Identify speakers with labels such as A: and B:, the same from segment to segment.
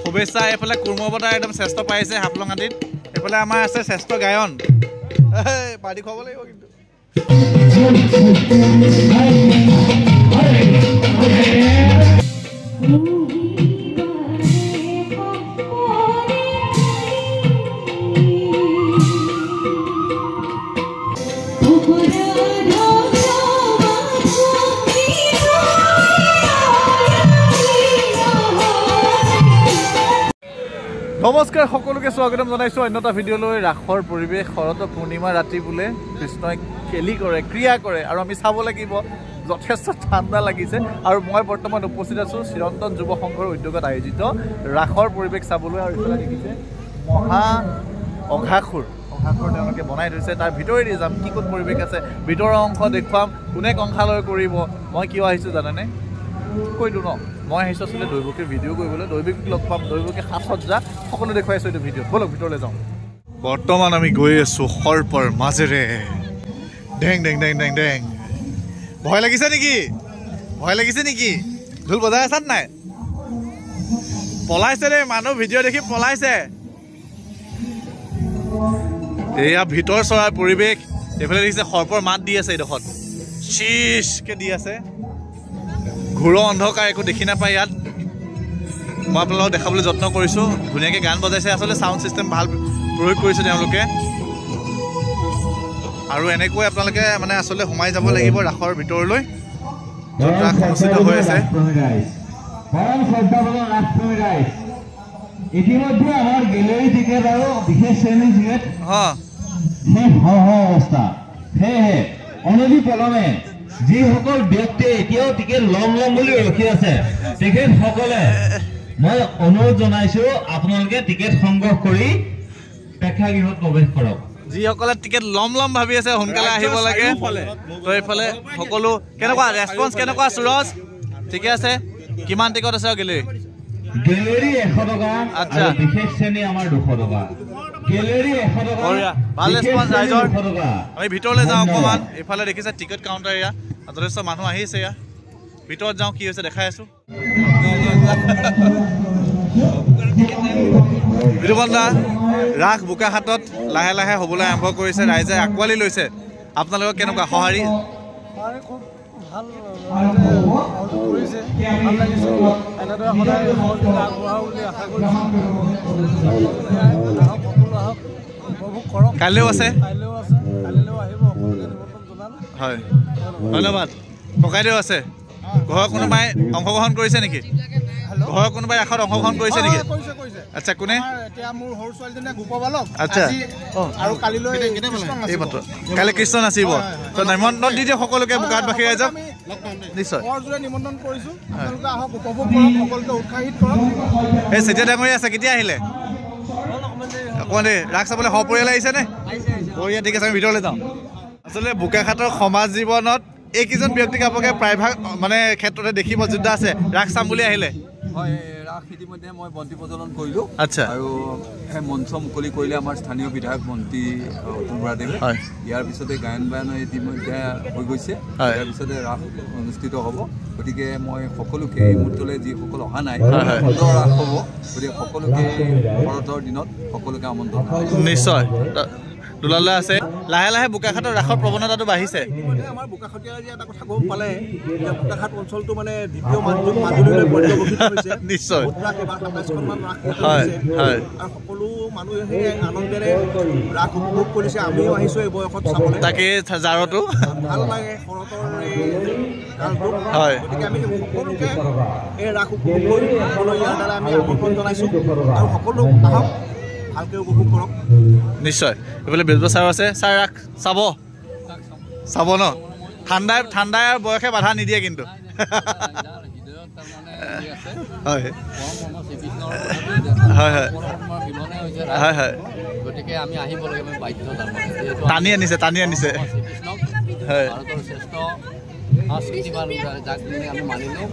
A: শুভেচ্ছা এইফালে কুৰ্মবতাৰ একদম শ্ৰেষ্ঠ পাইছে হাফলং আদিত এইফালে আমাৰ আছে শ্ৰেষ্ঠ গায়ন পাৰ্টি খুৱাব লাগিব কিন্তু নমস্কাৰ সকলোকে স্বাগতম জনাইছো অন্য এটা ভিডিঅ'লৈ ৰাসৰ পৰিৱেশ শৰৎ পূৰ্ণিমা ৰাতি বোলে কৃষ্ণই খেলি কৰে ক্ৰিয়া কৰে আৰু আমি চাব লাগিব যথেষ্ট ঠাণ্ডা লাগিছে আৰু মই বৰ্তমান উপস্থিত আছো চিৰন্তন যুৱ সংঘৰ উদ্যোগত আয়োজিত ৰাসৰ পৰিৱেশ চাবলৈ আৰু ইফালে দেখিছে মহা অঘাসুৰ তেওঁলোকে বনাই থৈছে তাৰ ভিতৰেদি যাম কি ক'ত পৰিৱেশ আছে ভিতৰৰ অংশ দেখুৱাম কোনে কংসালয় কৰিব মই কিয় আহিছোঁ জানেনে কৈ দিওঁ ন মই আহিছোঁ আচলতে দৈৱকীৰ ভিডিঅ' কৰিবলৈ দৈৱকীক লগ পাম দৈৱকী সাজ সজ্জা সকলো দেখুৱাই আছোঁ এইটো ভিডিঅ' ব'লক ভিতৰলৈ যাওঁ বৰ্তমান আমি গৈ আছোঁ সৰ্পৰ মাজেৰে ডেং ডেং ডেং ডেং ডেং ভয় লাগিছে নেকি ঢোল বজাই আছা নাই পলাইছে দেই মানুহ ভিডিঅ' দেখি পলাইছে এয়া ভিতৰ চৰাৰ পৰিৱেশ এইফালে দেখিছে সৰ্পৰ মাত দি আছে এইডোখৰত চিচকে দি আছে ঘূৰ অন্ধকাৰ একো দেখি নাপায় ইয়াত মই আপোনালোকক দেখাবলৈ যত্ন কৰিছোঁ ধুনীয়াকৈ গান বজাইছে আচলতে চাউণ্ড ছিষ্টেম ভাল প্ৰয়োগ কৰিছে তেওঁলোকে আৰু এনেকৈ আপোনালোকে মানে আচলতে সোমাই যাব লাগিব ৰাসৰ ভিতৰলৈ য'ত ৰাস অনুষ্ঠিত হৈ আছে
B: ইতিমধ্যে আমাৰ গেলেৰী টিকেট আৰু বিশেষ শ্ৰেণী টিকেট অৱস্থা সেয়েহে অনবি পলমে যিসকল ব্যক্তিয়ে এতিয়াও টিকেট ল'ম বুলি ৰখি আছে তেখেতসকলে মই অনুৰোধ জনাইছোঁ আপোনালোকে টিকেট সংগ্ৰহ কৰি প্ৰেক্ষাগৃহত প্ৰৱেশ কৰক
A: যিসকলে টিকেট ল'ম ভাবি আছে সোনকালে আহিব লাগে তো এইফালে সকলো কেনেকুৱা ৰেছপন্স কেনেকুৱা সুৰজ ঠিকে আছে কিমান টিকট আছে গেলেৰী
B: 100 টকা আৰু বিশেষ শ্ৰেণী আমাৰ 200 টকা গেলেৰী 100 টকা
A: ভাল ৰেছপন্স ৰাইজৰ আমি ভিতৰলৈ যাওঁ অকণমান এইফালে দেখিছে টিকট কাউণ্টাৰ এয়া যথেষ্ট মানুহ আহিছে এয়া ভিতৰত যাওঁ কি হৈছে দেখাই আছোঁ বিৰুবন্দা ৰাস বোকাখাটত লাহে লাহে হ'বলৈ আৰম্ভ কৰিছে ৰাইজে আঁকোৱালি লৈছে আপোনালোকৰ কেনেকুৱা সঁহাৰি
C: খুব ভাল কৰিছে ভাল লাগিছে এনেদৰে সদায় আগবঢ়াব বুলি আশা কৰিছোঁ উপভোগ কৰক
A: কাইলৈও আছে
C: কাইলৈও আহিব সকলোকে নিমন্ত্ৰণ জনালোঁ
A: হয় ধন্যবাদ ককাইদেউ আছে ঘৰৰ কোনোবাই অংশগ্ৰহণ কৰিছে নেকি ঘৰৰ কোনোবাই ৰাসত অংশগ্ৰহণ কৰিছে নেকি আচ্ছা কোনে
C: এতিয়া মোৰ সৰু ছোৱালীজনীয়ে গোপবালক
A: আচ্ছা
C: আৰু কালিলৈ
A: কাইলৈ কৃষ্ণ নাচিব তো নিমন্ত্ৰণ দি দিয়ক সকলোকে বোকাখাটবাসী ৰাইজক নিশ্চয়
C: বৰজোৰে নিমন্ত্ৰণ কৰিছোঁ আপোনালোকে আহক উপভোগ কৰক সকলোকে উৎসাহিত কৰক
A: এই চেতিয়া ডাঙৰীয়া আছে কেতিয়া আহিলে অকণমান দেই ৰাস চাবলৈ সপৰিয়াল আহিছেনে বঢ়িয়া ঠিক আছে আমি ভিতৰলৈ যাওঁ আচলতে বোকাখাটৰ সমাজ জীৱনত এইকেইজন ব্যক্তিক আপোনালোকে প্ৰায়ভাগ মানে ক্ষেত্ৰতে দেখিব যোদ্ধা আছে ৰাস চাম বুলি আহিলে
D: হয় ৰাস ইতিমধ্যে মই বন্তি প্ৰজ্বলন কৰিলোঁ
A: আচ্ছা
D: আৰু সেই মঞ্চ মুকলি কৰিলে আমাৰ স্থানীয় বিধায়ক মন্ত্ৰী অতুল বৰাদেৱে ইয়াৰ পিছতে গায়ন বায়ন ইতিমধ্যে হৈ গৈছে ইয়াৰ পিছতে ৰাস অনুষ্ঠিত হ'ব গতিকে মই সকলোকে এই মুহূৰ্তলৈ যিসকল অহা নাই সুন্দৰ ৰাস হ'ব গতিকে সকলোকে শৰতৰ দিনত সকলোকে আমন্ত্ৰণ
A: নিশ্চয় দুলালে আছে লাহে লাহে বোকাখাটৰ ৰাসৰ প্ৰৱণতাটো বাঢ়িছে
C: আমাৰ বোকাখাটীয়া এটা কথা গম পালে বোকাখাট অঞ্চলটো মানে দ্বিতীয় মাজুলীলৈ পৰিৱৰ্তিত হৈছে
A: নিশ্চয়
C: 27খনমান ৰাস
A: হয় হয়
C: আৰু সকলো মানুহে আনন্দেৰে ৰাস উপভোগ কৰিছে আমিও আহিছোঁ এই বয়সত চাবলৈ
A: তাকে জাৰতো
C: ভাল লাগে শৰতৰ এই কালটো
A: হয়
C: গতিকে আমি সকলোকে এই ৰাস উপভোগ কৰি সকলো ইয়াৰ দ্বাৰা আমি আমন্ত্ৰণ জনাইছোঁ আৰু সকলো আহক ভালকৈ উপভোগ কৰক
A: নিশ্চয় এইফালে বেজবৰুৱা ছাৰ আছে ছাৰ ৰাস চাব ন ঠাণ্ডাই আৰু বয়সে বাধা নিদিয়ে কিন্তু হয় হয় হয় হয় হয়
E: গতিকে আমি আহিব লাগে আমি বাধ্য
A: টানি আনিছে হয়
E: ভাৰতৰ শ্ৰেষ্ঠ সাংস্কৃতিবান যাক আমি মানিলোঁ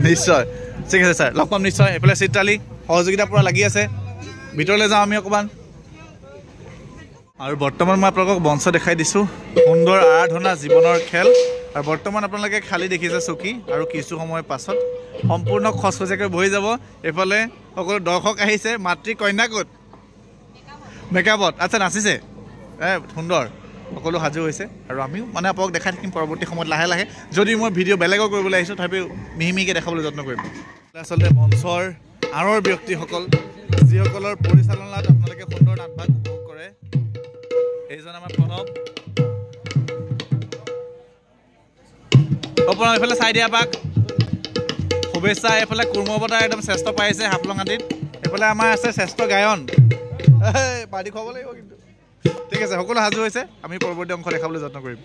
A: নিশ্চয় ঠিক আছে ছাৰ লগ পাম নিশ্চয় এইফালে চিত্ৰালী সহযোগিতা পূৰা লাগি আছে ভিতৰলৈ যাওঁ আমি অকণমান আৰু বৰ্তমান মই আপোনালোকক মঞ্চ দেখাই দিছোঁ সুন্দৰ আৰাধনা জীৱনৰ খেল আৰু বৰ্তমান আপোনালোকে খালী দেখিছে চকী আৰু কিছু সময়ৰ পাছত সম্পূৰ্ণ খচখচীয়াকৈ বহি যাব এইফালে সকলো দৰ্শক আহিছে মাতৃ কন্যা ক'ত মেকআপত আচ্ছা নাচিছে সুন্দৰ সকলো সাজু হৈছে আৰু আমিও মানে আপোনালোকক দেখাই থাকিম পৰৱৰ্তী সময়ত লাহে লাহে যদি মই ভিডিঅ' বেলেগো কৰিবলৈ আহিছোঁ তথাপিও মিহি মিহিকৈ দেখাবলৈ যত্ন কৰিম আচলতে মঞ্চৰ আঁৰৰ ব্যক্তিসকল যিসকলৰ পৰিচালনাত আপোনালোকে সুন্দৰ নাটভাগ উপভোগ কৰে এইজন আমাৰ প্ৰণৱ আপোনাৰ এইফালে চাই দিয়া পাক শুভেচ্ছা এইফালে কুৰ্মবতাৰ একদম শ্ৰেষ্ঠ পাইছে হাফলঙাটিত এইফালে আমাৰ আছে শ্ৰেষ্ঠ গায়ন পাৰ্টি খুৱাব লাগিব কিন্তু ঠিক আছে সকলো সাজু হৈছে আমি পৰৱৰ্তী অংশ দেখাবলৈ যত্ন কৰিম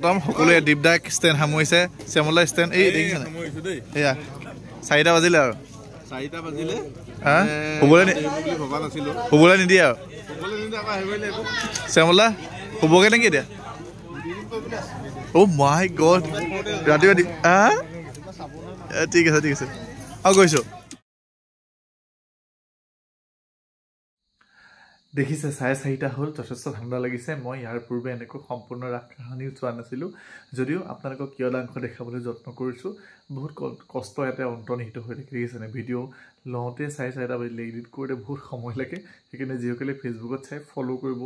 A: খতম সকলোৱে দীপদাক ষ্টেণ্ড সামৰিছে শ্যামলা ষ্টেণ্ড এই দেখিছে এয়া 4টা বাজিলে আৰু
C: 4টা বাজিলে
A: শুবলৈ নিদিয়ে আৰু শ্যামলা শুবগে নেকি এতিয়া অ' মাই গড ৰাতিপুৱা ঠিক আছে ঠিক আছে আৰু গৈছোঁ দেখিছে 4:30 হ'ল যথেষ্ট ঠাণ্ডা লাগিছে মই ইয়াৰ পূৰ্বে এনেকৈ সম্পূৰ্ণ ৰাস কাহিনীও চোৱা নাছিলোঁ যদিও আপোনালোকক কিয়দাংশ দেখাবলৈ যত্ন কৰিছোঁ বহুত কষ্ট ইয়াতে অন্তৰ্নিহিত হৈ থাকে দেখিছেনে ভিডিঅ' লওঁতে 4:30 বাজিলে এডিট কৰোঁতে বহুত সময় লাগে সেইকাৰণে যিসকলে ফেচবুকত চাই ফ'ল' কৰিব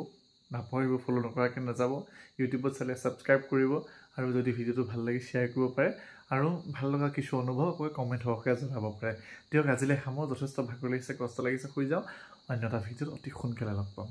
A: নাপাহৰিব ফ'ল' নকৰাকৈ নাযাব ইউটিউবত চালে ছাবস্ক্ৰাইব কৰিব আৰু যদি ভিডিঅ'টো ভাল লাগে শ্বেয়াৰ কৰিব পাৰে আৰু ভাল লগা কিছু অনুভৱ আকৌ কমেণ্ট সহকাৰে জনাব পাৰে দিয়ক আজিলৈ সামৰো যথেষ্ট ভাগৰ লাগিছে কষ্ট লাগিছে শুই যাওঁ অন্য এটা ভিডিঅ'ত অতি সোনকালে লগ পাম